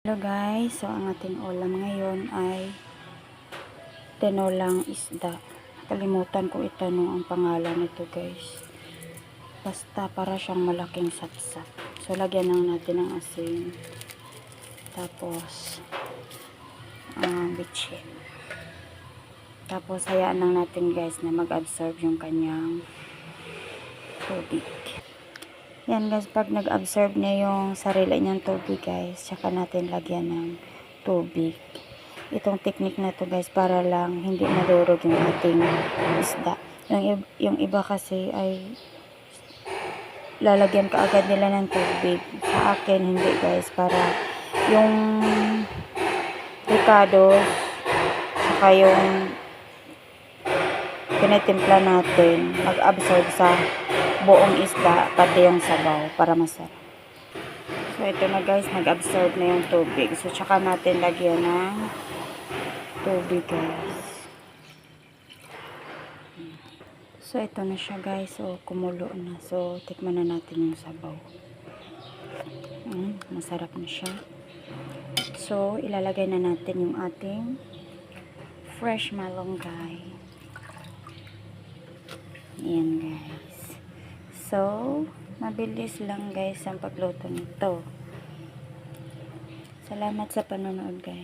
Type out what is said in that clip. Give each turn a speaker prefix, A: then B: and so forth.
A: Hello guys, so ang ating ulam ngayon ay tinolang isda. Kalimutan ko itanong ang pangalan nito guys. Basta para siyang malaking satsat. So lagyan lang natin ng asin. Tapos bitchin. Tapos hayaan lang natin guys na mag-absorb yung kanyang tubig. Yan guys, pag nag-absorb na yung sarili niyang tubig guys, saka natin lagyan ng tubig. Itong technique na to guys, para lang hindi madurog yung ating isda. Yung iba kasi ay lalagyan ka agad nila ng tubig. Sa akin hindi guys, para yung ricado saka yung pinitimpla natin mag-absorb sa buong isda, pati yung sabaw, para masarap. So ito na guys, nag-absorb na yung tubig. So tsaka natin lagyan ng tubig guys. So ito na siya guys, so kumulo na. So tikman na natin yung sabaw. Masarap na siya. So ilalagay na natin yung ating fresh malunggay. Ayan guys. So, mabilis lang guys ang pagluto nito. Salamat sa panonood guys.